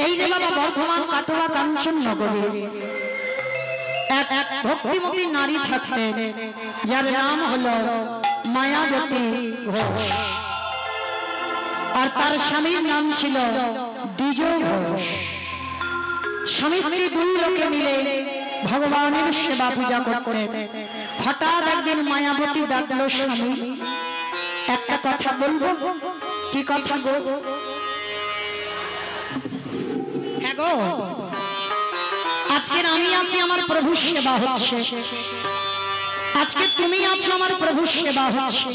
এই যে বাবা বর্ধমান কাটোয়া কাঞ্চননগরে এক ভক্তিমতী নারী থাকতেন, যার নাম হলো মায়াবতী ঘোষ, আর তার স্বামীর নাম ছিল বিজয় ঘোষ। স্বামী স্ত্রী দুই লোকে মিলে ভগবানের সেবা পূজা করতেন। হঠাৎ একদিন মায়াবতী ডাকলো, স্বামী একটা কথা বলবো। কি কথা গো? হ্যাঁ গো, আজকের আমি আছি, আমার প্রভু সেবা হচ্ছে। আজকে তুমি আছো, আমার প্রভু সেবা হচ্ছে।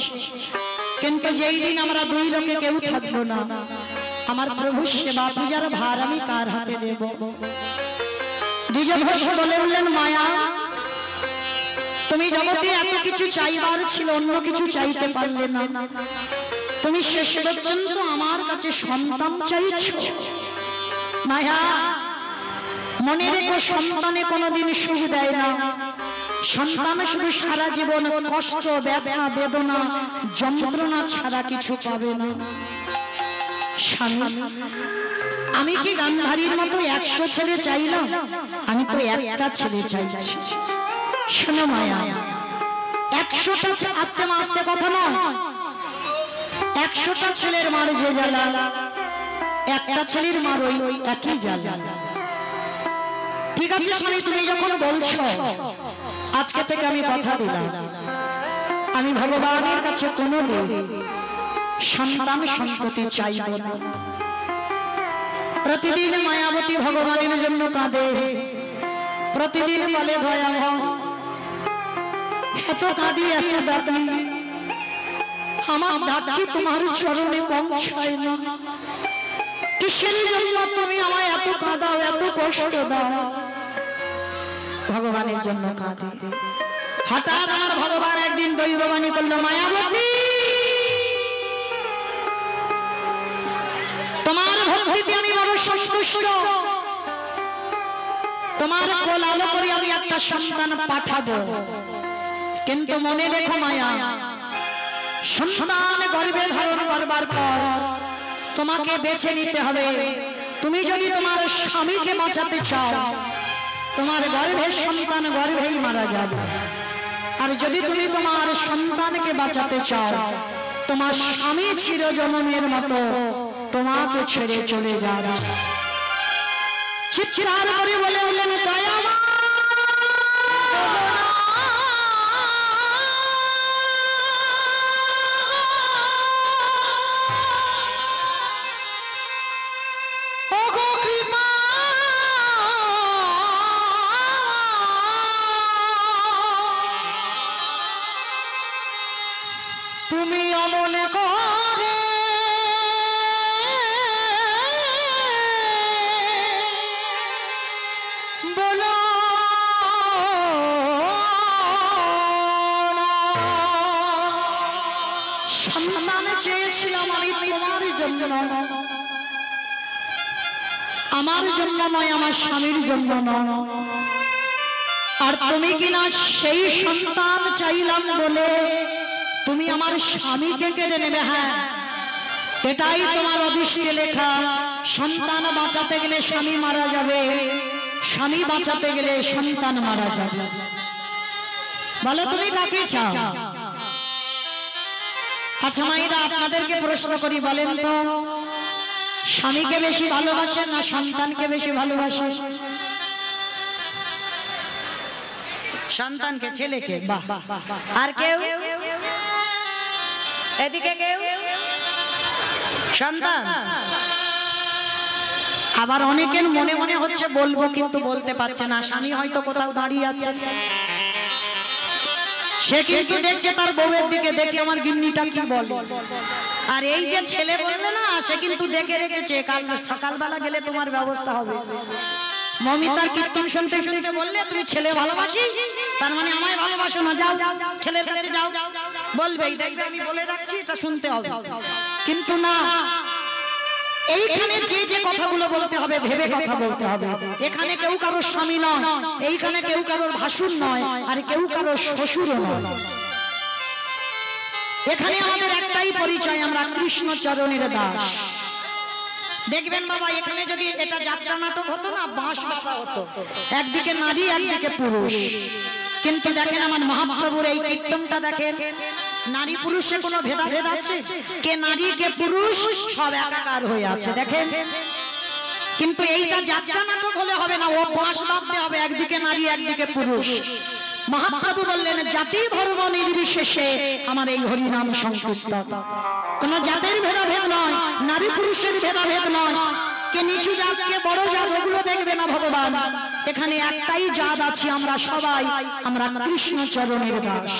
কিন্তু যেই দিন আমরা দুই লোকে কেউ থাকবো না, আমার প্রভু সেবা পূজার ভার আমি কার হাতে দেব? বিজয় ঘোষ বলে উঠলেন, মায়া তুমি জগতে এত কিছু চাইবার ছিল, অন্য কিছু চাইতে পারলে না। তুমি শেষ পর্যন্ত আমার কাছে সন্তান চাইছো। মায়া মনে রেখো, সন্তানে কোনোদিন সুখ দেয় না। সন্তান শুধু সারা জীবন কষ্ট, ব্যথা, বেদনা, যন্ত্রণা ছাড়া কিছু পাবে না। স্বামী, আমি কি গান্ধারীর মতো 100 ছেলে চাইলাম? আমি তো একটা ছেলে চাইছি। শোনো মায়া, 100টা আস্তে আস্তে কথা নয়, 100টা ছেলের মার যে জ্বালা, একটা ছেলের মার ওই একই জ্বালা। ঠিক আছে স্বামী, তুমি যখন বলছো, আজকে থেকে আমি কথা দিলাম, আমি ভগবানের কাছে কোনোদিন সন্তান সন্ততি চাইব না। প্রতিদিন মায়াবতী ভগবানের জন্য কাঁদে, প্রতিদিন বলে ভয়াবহ, এত কাঁদি এত ডাকি, আমার ডাকি তোমার চরণে পৌঁছায় না। কিসের জন্য তুমি আমায় এত কাঁদাও, এত কষ্ট দাও? ভগবানের জন্য কাঁদে। হঠাৎ আমার ভগবান একদিন দৈববাণী করলো, মায়াবতী তোমার ভক্তিতে আমি বড় সন্তুষ্ট, তোমার কোল আলো করে আমি একটা সন্তান পাঠাবো। কিন্তু মনে রেখো মায়া, সন্তান গর্ভে ধারণ করবার পর তোমাকে বেছে নিতে হবে। তুমি যদি তোমার স্বামীকে বাঁচাতে চাও, তোমার গর্ভের সন্তান গর্ভেই মারা যাবে। আর যদি তুমি তোমার সন্তানকে বাঁচাতে চাও, তোমার স্বামী চিরজন্মের মতো তোমাকে ছেড়ে চলে যাবে। চিৎকার করে বলে উঠলেন, দয়া মা, তুমি অমন করে বলো সন্তান চেয়েছিলাম আমি তোমার জন্য, আমার জন্য নয়, আমার স্বামীর জন্য নয়। আর তুমি কিনা সেই সন্তান চাইলাম বলে তুমি আমার স্বামীকে কেড়ে নেবে। হ্যাঁ, এটাই তোমার অদৃষ্টে লেখা। সন্তান বাঁচাতে গেলে স্বামী মারা যাবে, স্বামী বাঁচাতে গেলে সন্তান মারা যাবে। বলো তুমি কাকে চাও? আচ্ছা মায়েরা, আপনাদেরকে প্রশ্ন করি, বলেন তো, স্বামীকে বেশি ভালোবাসেন না সন্তানকে বেশি ভালোবাসেন? সন্তানকে, ছেলেকে। বাহ। আর কেউ? এদিকে কেউ? সন্তান। আবার অনেকের মনে মনে হচ্ছে বলবো, কিন্তু বলতে পারছে না। স্বামী হয়তো কোথাও দাঁড়িয়ে আছে, সে কিন্তু দেখছে তার বউয়ের দিকে, দেখে আমার গিন্নিটা কি বলে। আর এই যে ছেলে বললে না, সে কিন্তু দেখে রেখেছে, কাল সকালবেলা গেলে তোমার ব্যবস্থা হবে। মমিতার কীর্তন শুনতে শুনতে বললে তুমি ছেলে ভালোবাসি, তার মানে আমায় ভালোবাসো না, যাও ছেলের কাছে যাও, বলবে দেখবে আমি বলে রাখছি, এটা শুনতে হবে। কিন্তু না, এইখানে যে যে কথাগুলো বলতে হবে ভেবে কথা বলতে হবে। এখানে কেউ কারোর স্বামী নয়, এইখানে কেউ কারোর ভাসুর নয়, আর কেউ কারোর শ্বশুরও নয়। এখানে আমাদের একটাই পরিচয়, আমরা কৃষ্ণ চরণের দাস। দেখবেন বাবা এখানে যদি এটা যাত্রা নাটক হতো না, বাঁশ বাঁধা হতো, একদিকে নারী একদিকে পুরুষ। কিন্তু দেখেন আমার মহাপ্রভুর এই কীর্তনটা দেখেন, নারী পুরুষে কোনো ভেদাভেদ আছে? কে নারী কে পুরুষ সব একাকার হয়ে আছে দেখেন। কিন্তু এইটা যাত্রা নাটক হলে হবে না, ও বাঁশ বাঁধতে হবে, একদিকে নারী একদিকে পুরুষ। মহাপ্রভু বললেন জাতি ধর্ম নির্বিশেষে আমার এই হরিনাম সংকীর্তন। কোন জাতের ভেদাভেদ নয়, নারী পুরুষের ভেদাভেদ নয়, কে নিচু জাত কে বড় জাত ওগুলো দেখবে না ভগবান। এখানে একটাই জাত আছি আমরা সবাই, আমরা কৃষ্ণ চরণের দাস।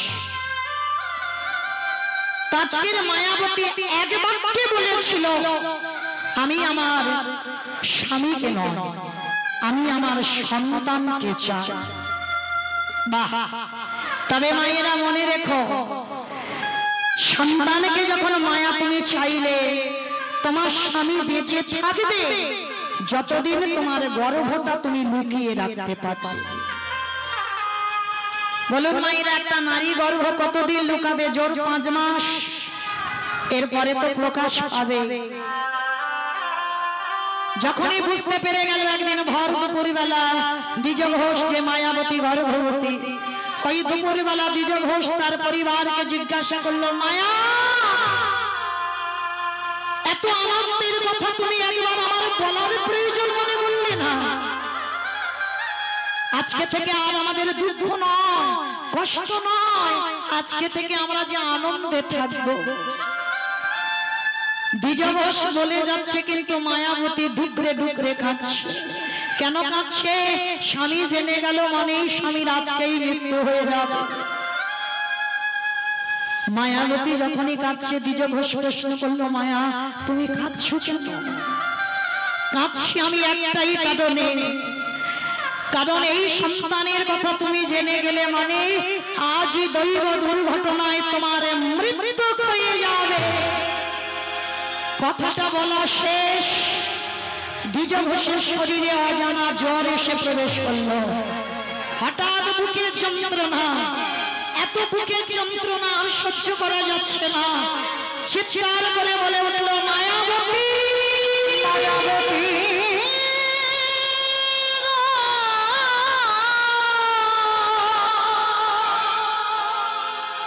আজকের মায়াবতী এক বাক্যে বলেছিল আমি আমার স্বামীকে নয়, আমি আমার সন্তানকে চাই। বাহ! তবে মায়েরা মনে রেখো, সন্তানকে যখন মায়া তুমি চাইলে, তোমার স্বামী বেঁচে থাকবে যতদিন তোমার গর্ভটা তুমি লুকিয়ে রাখতে পারবে। বলুন মায়েরা, একটা নারী গর্ভ কতদিন লুকাবে? জোর 5 মাস, এরপরে তো প্রকাশ পাবে। যখনই বুঝতে পেরে গেল একদিন ভর দুপুরবেলা দ্বিজ ঘোষ যে মায়াবতী গর্ভবতী, ওই দুপুরবেলা দ্বিজ ঘোষ তার পরিবারকে জিজ্ঞাসা করলো, মায়া এত আনন্দের কথা তুমি একবার আমার বলার প্রয়োজন মনে বললে না? আজকে থেকে আর আমাদের দুঃখ নয়, কষ্ট নয়, আজকে থেকে আমরা যে আনন্দে থাকবো। দ্বিজবশ বলে যাচ্ছে, কিন্তু মায়াবতী ডুকরে ডুকরে কাঁদছে। কেন কাঁদছে? স্বামী জেনে গেল মানে স্বামীর আজকেই মৃত্যু হয়ে যাবে। মায়াবতী যখনই কাঁদছে, দ্বিজঘোষ প্রশ্ন করলো, মায়া তুমি কাঁদছো কেন? কাঁদছি আমি একটাই কারণে, কারণ এই সন্তানের কথা তুমি জেনে গেলে মানে আজই দৈব দুর্ঘটনায় তোমার মৃত্যু হয়ে যাবে। কথাটা বলা শেষ, দ্বিজঘোষের শরীরে অজানা জ্বর এসে প্রবেশ করলো। হঠাৎ বুকের যন্ত্রণা, এত বুকের যন্ত্রণা আর সহ্য করা যাচ্ছে না, চিৎকার করে বলে উঠল, মায়াবতী মায়াবতী।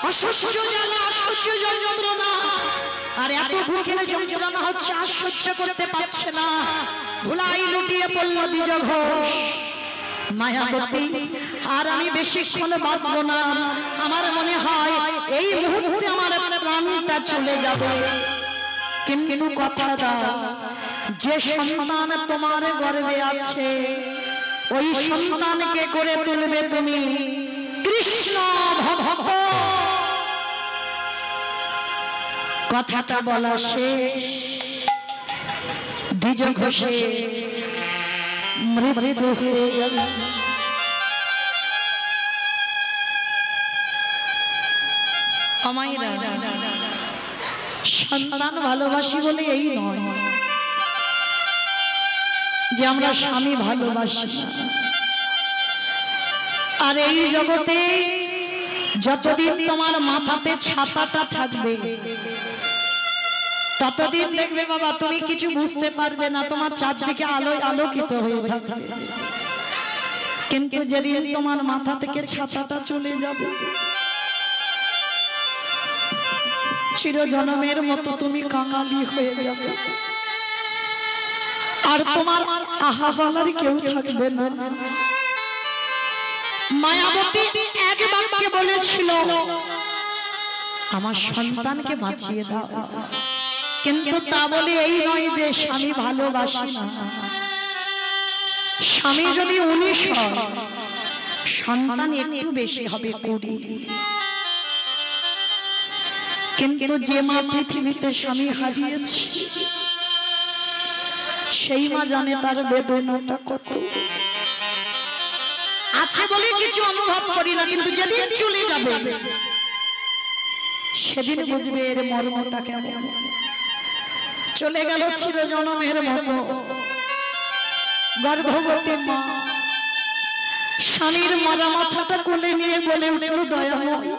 অসহ্য জ্বালা, অসহ্য যন্ত্রণা, আর এত বুকের যন্ত্রণা হচ্ছে আর সহ্য করতে পারছে না। ধুলাই লুটিয়ে পড়ল দ্বিজ ঘোষ। মায়াবতী আর আমি বেশিক্ষণ বাঁচবো না, আমার মনে হয় এই মুহূর্তে আমার প্রাণটা চলে যাবে। কিন্তু কথা দাও, যে সন্তান তোমার গর্ভে আছে ওই সন্তানকে করে তুলবে তুমি কৃষ্ণ ভক্ত। কথাটা বলা শেষ, দ্বিজ ঘোষে মৃত্যু হয়ে গেল। সন্তান ভালোবাসি বলে এই নয় যে আমরা স্বামী ভালোবাসি না। আর এই জগতে যতদিন তোমার মাথাতে ছাতাটা থাকবে ততদিন দেখবে বাবা তুমি কিছু বুঝতে পারবে না, তোমার চারদিকে আলোয় আলোকিত হয়ে থাকবে। কিন্তু যেদিন তোমার মাথা থেকে ছাতাটা চলে যাবে, চিরজনমের মতো তুমি কাঙালি হয়ে যাবে, আর তোমার আহা বলার কেউ থাকবে না। মায়াবতী এক বাক্যে বলেছিল, আমার সন্তানকে বাঁচিয়ে দাও। কিন্তু তা বলে এই নয় যে স্বামী ভালোবাসি না। স্বামী যদি 19 হয়, সন্তান একটু বেশি হবে 20। কিন্তু যে মা পৃথিবীতে স্বামী হারিয়েছে সেই মা জানে তার বেদনাটা কত। আছে বলে কিছু অনুভব করি না, কিন্তু যেদিন চলে যাবে সেদিন বুঝবে এর মর্মটা কেমন। চলে গেল চিরজনমের মতো গর্ভবতী মা, স্বামীর মরা মাথাটা কোলে নিয়ে বলে উঠল, দয়াময়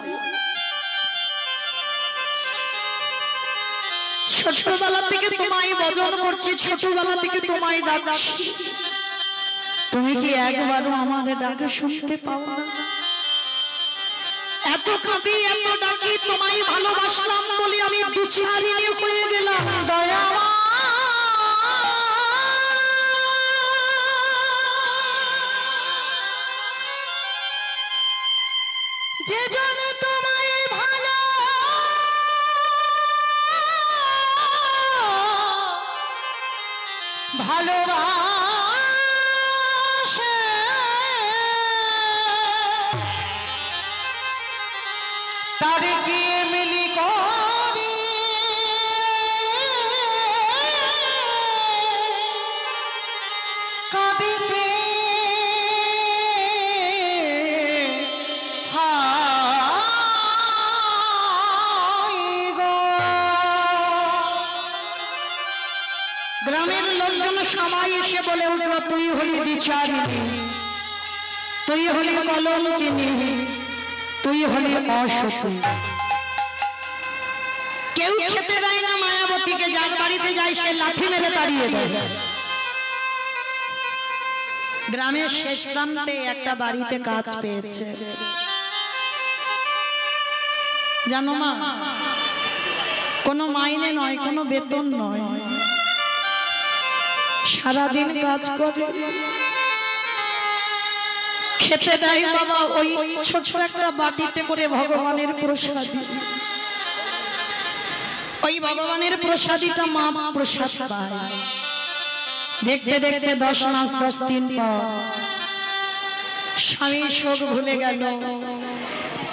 ছোটবেলা থেকে তোমায় ভজন করছি, ছোটবেলা থেকে তোমায় ডাকছি, তুমি কি একবারও আমার ডাক শুনতে পাও না? এত কাঁদি এত ডাকি, তোমায় ভালোবাসলাম বলে আমি বিচারিণী হয়ে গেলাম। দয়া যে জন্য তোমায় ভালোবাসে তারে গিয়ে মিলি করি কাঁদিতে গ্রামের লোকজন সবাই এসে বলে উঠল, তুই হলি বিচারিণী, তুই হলি কলঙ্কিনী, তুই হলি অসতী। কেউ খেতে দেয় না মায়াবতীকে, যার বাড়িতে যায় সে লাঠি মেরে তাড়িয়ে দেয়। গ্রামের শেষ প্রান্তে একটা বাড়িতে কাজ পেয়েছে, জানো মা, কোনো মাইনে নয়, কোনো বেতন নয়, সারাদিন কাজ করে, খেতে দেয় বাবা ওই ছোট একটা বাটিতে করে ভগবানের প্রসাদী। ওই ভগবানের প্রসাদীটা মা প্রসাদ পায়। দেখতে দেখতে 10 মাস 10 দিন পর স্বামী শোক ভুলে গেল,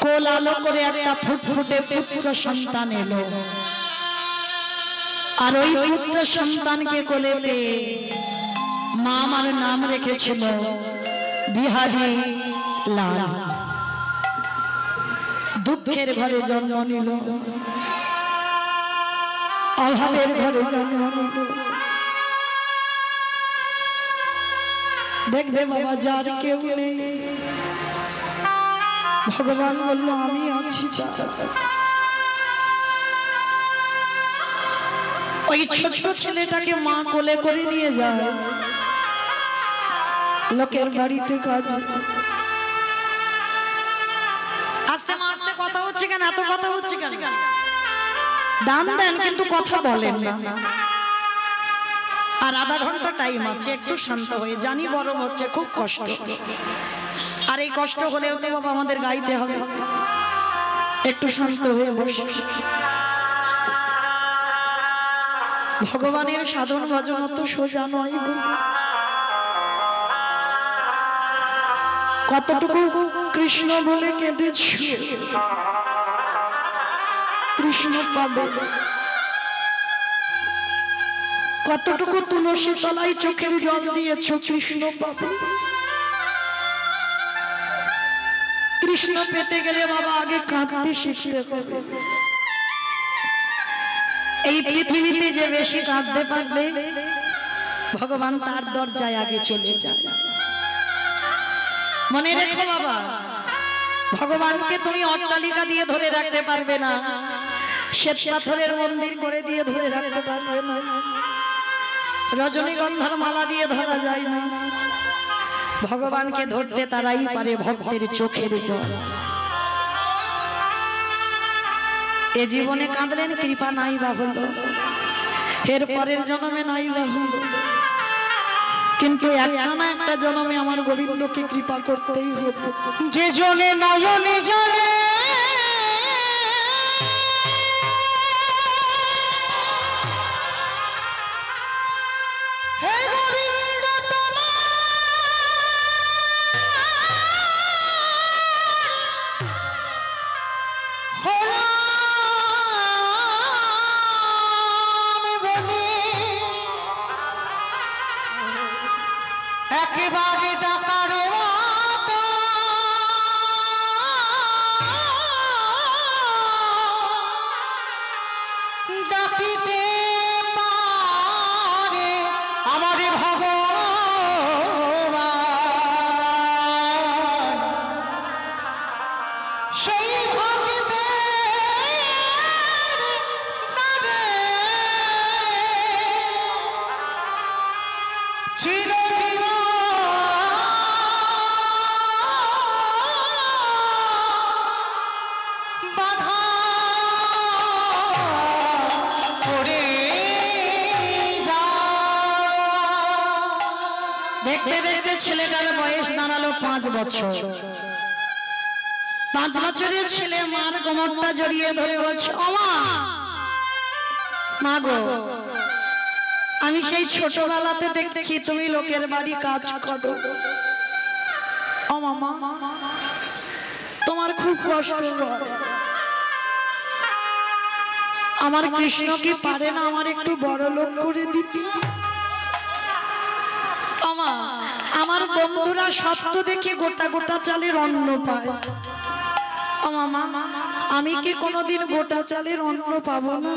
কোল আলো করে একটা ফুটফুটে পুত্র সন্তান এলো। আর ওই পুত্র সন্তানকে কোলে পেয়ে মা আমার নাম রেখেছিল বিহারী লাল। দুঃখের ঘরে জন্ম নিল, অভাবের ঘরে জন্ম নিল। দেখবে বাবা, যার কেউ নেই, ভগবান বলল আমি আছি। ওই ছোট্ট ছেলেটাকে মা কোলে করে নিয়ে যায় লোকের বাড়িতে কাজ। আস্তে আস্তে কথা হচ্ছে কেন, এত কথা হচ্ছে কেন? দান দেন কিন্তু কথা বলেন না। আর আধা ঘন্টা টাইম আছে, একটু শান্ত হয়ে, জানি গরম হচ্ছে, খুব কষ্ট, আর এই কষ্ট হলেও তো বাবা আমাদের গাইতে হবে। একটু শান্ত হয়ে বসে। ভগবানের সাধন ভজন তো সোজা নয় গো। কতটুকু কৃষ্ণ বলে কেঁদেছ, কৃষ্ণ পাবে। কতটুকু তুলসী তলায় চোখের জল দিয়েছ, কৃষ্ণ পাবে। কৃষ্ণ পেতে গেলে বাবা আগে কাঁদতে শিখতে হবে। এই পৃথিবীতে যে বেশি কাঁদতে পারবে ভগবান তার দরজায় আগে চলে যায়। মনে রেখো বাবা, ভগবানকে তুমি অট্টালিকা দিয়ে ধরে রাখতে পারবে না, শ্বেত পাথরের মন্দির করে দিয়ে ধরে রাখতে পারবে না, রজনীগন্ধার মালা দিয়ে ধরা যায় না। ভগবানকে ধরতে তারাই পারে ভক্তের চোখের জল। এ জীবনে কাঁদলেন, কৃপা নাই বা হলো, এর পরের জন্মে নাই বা হলো, কিন্তু একটা না একটা জন্মে আমার গোবিন্দকে কৃপা করতেই হবে। যে জনে নয়নে জলে একেবারে ডাকারে ডাকিতে পারে আমার ভগবান, সেই ভক্তিতে দেখতে দেখতে ছেলেটার বয়স দাঁড়ালো 5 বছর। 5 বছরের ছেলে মার কোমরটা জড়িয়ে ধরে বলছে, ও মা, মা গো, আমি সেই ছোটবেলাতে দেখছি তুমি লোকের বাড়ি কাজ করো। ও মামা, তোমার খুব কষ্ট হয়। আমার কৃষ্ণ কি পারে না আমার একটু বড় লোক করে দিতে? আমার বন্ধুরা সত্য দেখে গোটা গোটা চালের অন্ন পায়। ও মামা, আমি কি কোনোদিন গোটা চালের অন্ন পাবো না?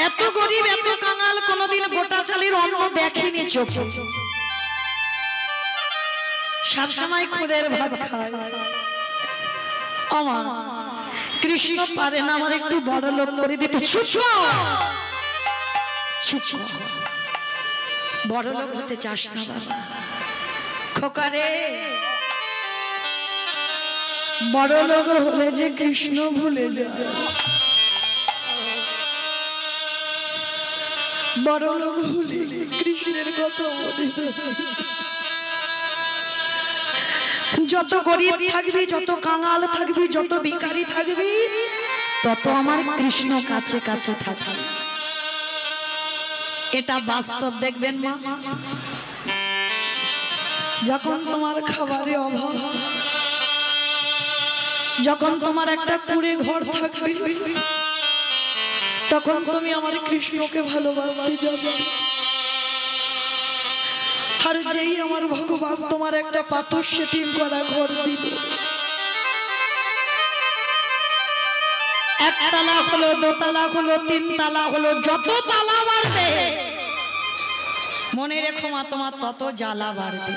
এত গরিব এত কাঙাল কোনোদিন গোটা চালের অন্ন দেখেনি চোখে। সবসময় খুদের ভাত খায়। ও মা, কৃষ্ণ পারে না আমার একটু বড় লোক করে দিতে? বড় লোক হতে চাস না বাবা, খোকারে। বড় লোক হলে যে কৃষ্ণ ভুলে যায়, বড় লোক হলে কৃষ্ণের কথা মনে হয়। যত গরিব থাকবি, যত কাঙাল থাকবি, যত ভিখারি থাকবি, তত আমার কৃষ্ণ কাছে কাছে থাকবে। এটা বাস্তব, দেখবেন মা। যখন তোমার খাবারে অভাব, যখন তোমার একটা কুড়ে ঘর থাকবে, তখন তুমি আমার কৃষ্ণকে ভালোবাসতে যাবে। আর যেই আমার ভগবান তোমার একটা পাথর সেটিং করা ঘর দিল, একতলা হলো, দোতলা হলো, 3 তালা হলো, যত তালা বাড়বে মনে রেখো মা, তোমার তত জ্বালা বাড়বে।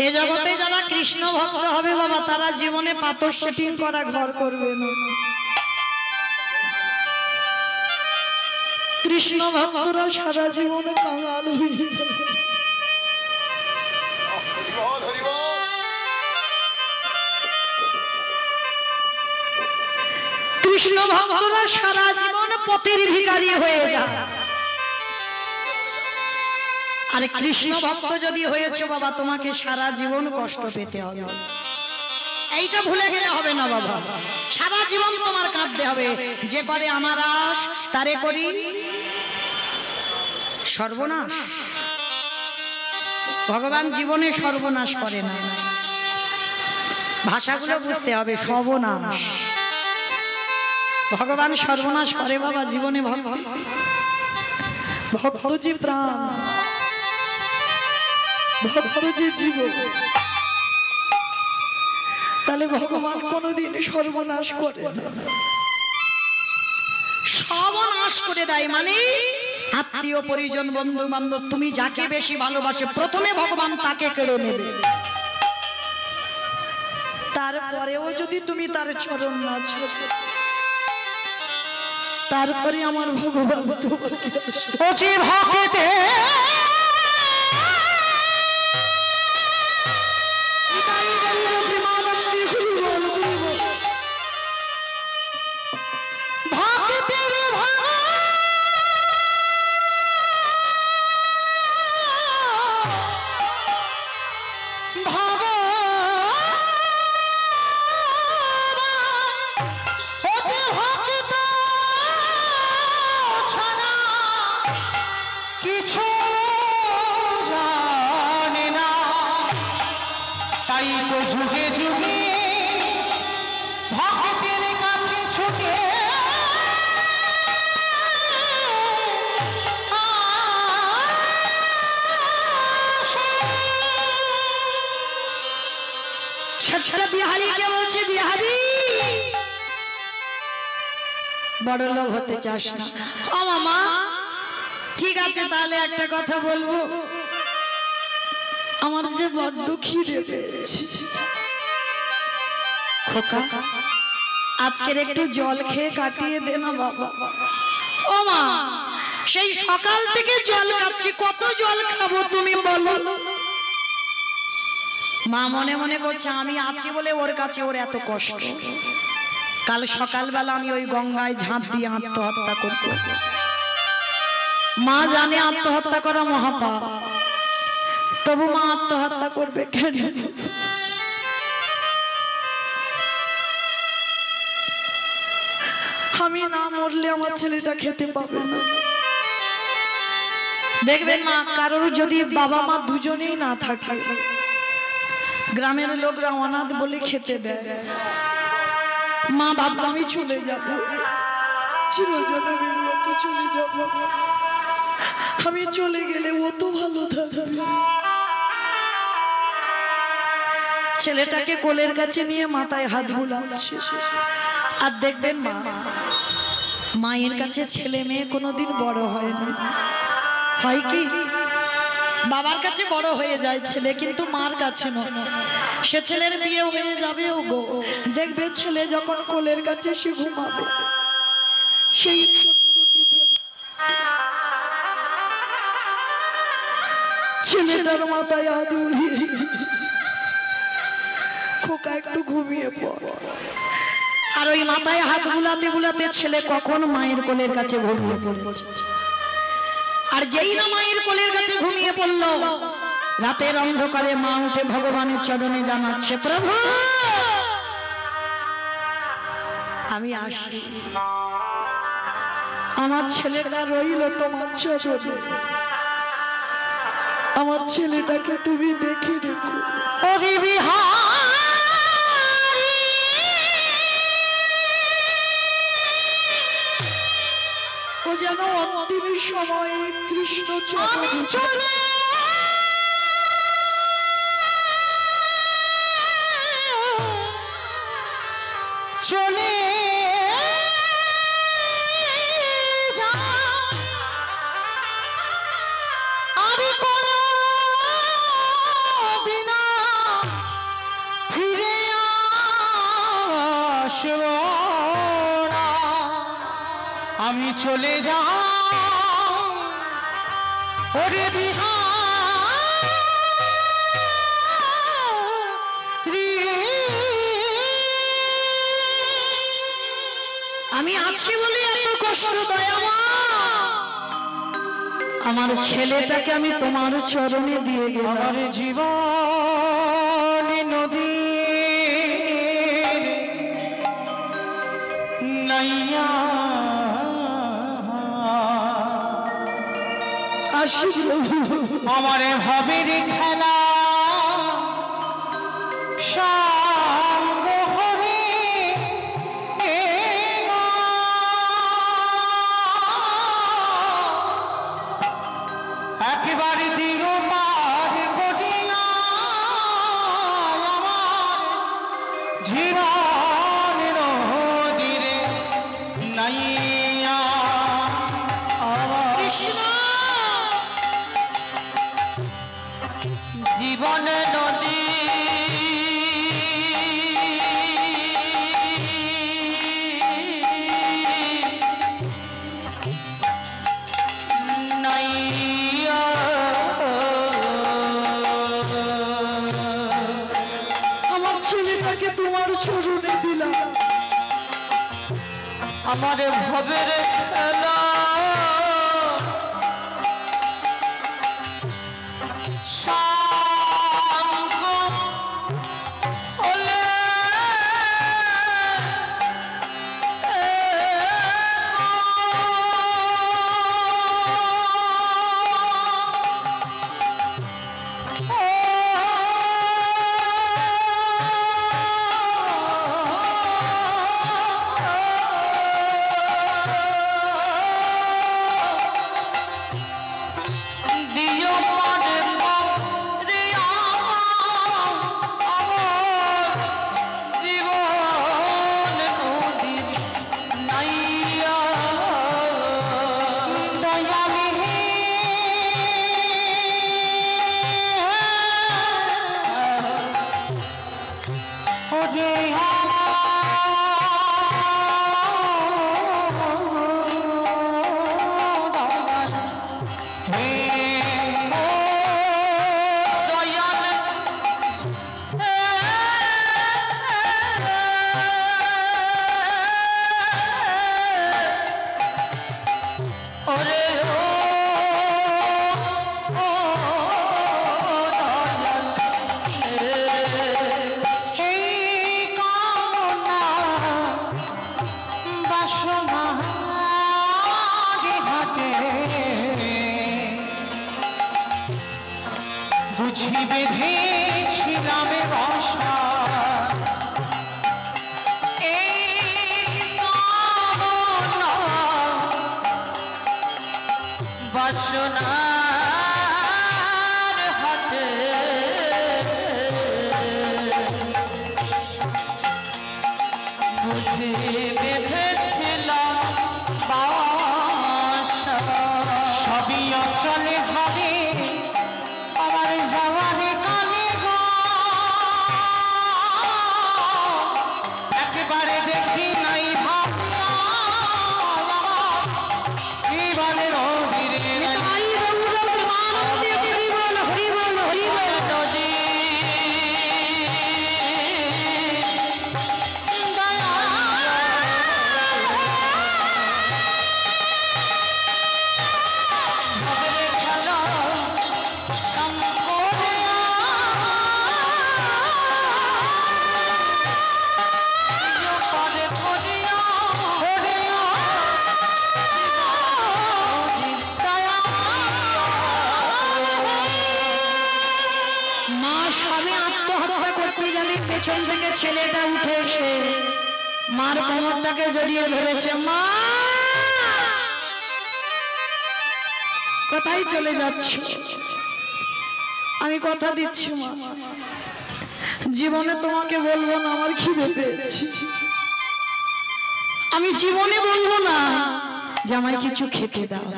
এ জগতে যারা কৃষ্ণ ভক্ত হবে বাবা, তারা জীবনে পাথর সেটিং করা ঘর করবে না। কৃষ্ণ ভক্তরা সারা জীবন কাঙাল হয়ে যাবে। কৃষ্ণ ভক্তরা সারা জীবন পথের ভিখারি হয়ে যায়। আরে কৃষ্ণ ভক্ত যদি হয়েছে বাবা, তোমাকে সারা জীবন কষ্ট পেতে হবে। এইটা ভুলে গেলে হবে না বাবা, সারা জীবন তোমার কাঁদতে হবে। যে করে আমার আশ তারে করি সর্বনাশ। ভগবান জীবনে সর্বনাশ করে না, ভাষাগুলো বুঝতে হবে। সর্বনাশ, ভগবান সর্বনাশ করে বাবা জীবনে। ভক্ত যে প্রাণ, ভক্ত যে জীবন, তাহলে ভগবান কোনদিন সর্বনাশ করে না। সর্বনাশ করে দেয় মানে আত্মীয় পরিজন বন্ধু বান্ধব, তুমি যাকে বেশি ভালোবাসে প্রথমে ভগবান তাকে কেড়ে নেবে। তারপরেও যদি তুমি তার চরণ না ছাড়ো, তারপরে আমার ভগবান তোমাকে ভক্তে বিহারি কে বলছে, বিহারি বড় লোক হতে চাস না? ও মামা, ঠিক আছে তাহলে একটা কথা বলবো, আমার যে বড্ড খিদে পেয়েছে। খোকা, আজকের একটু জল খেয়ে কাটিয়ে দে না বাবা। ও মা, সেই সকাল থেকে জল খাচ্ছি, কত জল খাবো তুমি বলো? মা মনে মনে করছে আমি আছি বলে ওর কাছে ওর এত কষ্ট। কাল সকালবেলা আমি ওই গঙ্গায় ঝাঁপ দিয়ে আত্মহত্যা করব। মা জানে আত্মহত্যা করা মহাপাপ, তবু মা আত্মহত্যা করবে কেন? আমি না মরলে আমার ছেলেটা খেতে পাবে না। দেখবেন মা, কারোর যদি বাবা মা দুজনেই না থাকে, গ্রামের লোকরা অনাথ বলে খেতে দেয়। মা ভাবলো আমি চলে যাব, চিরজীবনের মতো চলে যাব, আমি চলে গেলে ও তো ভালো থাকবে। ছেলেটাকে কোলের কাছে নিয়ে মাথায় হাত বুলাচ্ছে। আর দেখবেন মা, মায়ের কাছে ছেলে মেয়ে কোনোদিন বড় হয় না। হয় কি, বাবার কাছে বড় হয়ে যায় ছেলে, কিন্তু মার কাছে নয়। সে ছেলের বিয়ে হয়ে যাবে, ও গো দেখবে ছেলে যখন কোলের কাছে সে ঘুমাবে, সেই ছেলেটার মাথায় হাত বুলিয়ে, খোকা একটু ঘুমিয়ে পড়। আর ওই মাথায় হাত বুলাতে বুলাতে ছেলে কখন মায়ের কোলের কাছে ঘুমিয়ে পড়েছে। আর যেই না মায়ের কোলের কাছে ঘুমিয়ে পড়ল, রাতের অন্ধকারে মা উঠে ভগবানের চরণে জানাচ্ছে, প্রভু আমি আসি, আমার ছেলেটা রইল তোমার চরণে, আমার ছেলেটাকে তুমি দেখে রেখো। ওরে বিহারী, ও যেন অন্তিম সময়ে কৃষ্ণ চরণে চলে চলে আরে কোন দিন ফিরে আসব না, আমি চলে যাই ওরে বিহারী। আমি আছি বলে এত কষ্ট দয়ামা, আমার ছেলেটাকে আমি তোমার চরণে দিয়ে গেলাম। আমার জীবন নদী নাইয়া আসিল আমার ভাবের খেলা সঙ্গ হরে একেবারে দিল পার করিয়া আমার জীবন নদীরে নাইয়া। কৃষ্ণ জীবন নদী আমার ভবের খেলা সাঙ্গ হলে বাসনা হাতে বুঝি বেঁধেছিলাম বাসা বাসনার হাতে বুঝে বেঁধেছিলাম বাসা সবই অচলে হবে আমার যাওয়ারে কালে গো একেবারে দেখি নাই ভাবনা জীবনের পেছন থেকে ছেলেটা উঠে এসে মার কোমরটাকে জড়িয়ে ধরেছে। মা কোথায় চলে যাচ্ছ? আমি কথা দিচ্ছি মা, জীবনে তোমাকে বলবো না আমার খিদে পেয়েছে। আমি জীবনে বলবো না যে আমায় কিছু খেতে দাও,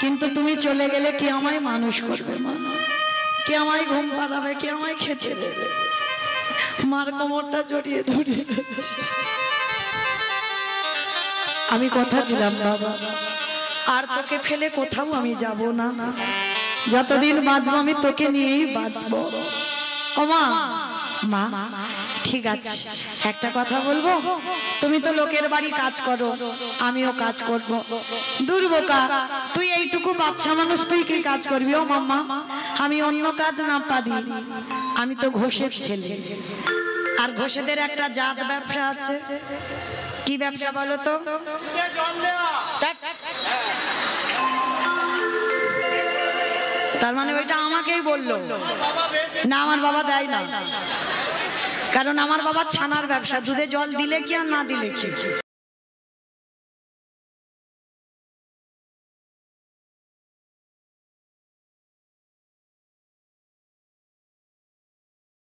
কিন্তু তুমি চলে গেলে কে আমায় মানুষ করবে মা? কে আমায় ঘুম পাড়াবে? কে আমায় খেতে দেবে? মার কোমরটা জড়িয়ে ধরে আমি কথা দিলাম বাবা, আর তোকে ফেলে কোথাও আমি যাব না। যতদিন বাঁচবো আমি তোকে নিয়েই বাঁচবো। ও মা, মা ঠিক আছে, একটা কথা বলবো। তুমি তো লোকের বাড়ি কাজ করো, আমিও কাজ করব। দুর্বোকা তুই এইটুকু বাচ্চা মানুষ, তুই কি কাজ করবি? ও মাম্মা, আমি অন্য কাজ না পারি, আমি তো ঘোষের ছেলে। আর ঘোষেদের একটা জাত ব্যবসা আছে। কি ব্যবসা বলো তো? তার মানে ওইটা আমাকেই বললো না, আমার বাবা দেয় না, কারণ আমার বাবা ছানার ব্যবসা, দুধে জল দিলে কি আর না দিলে কি।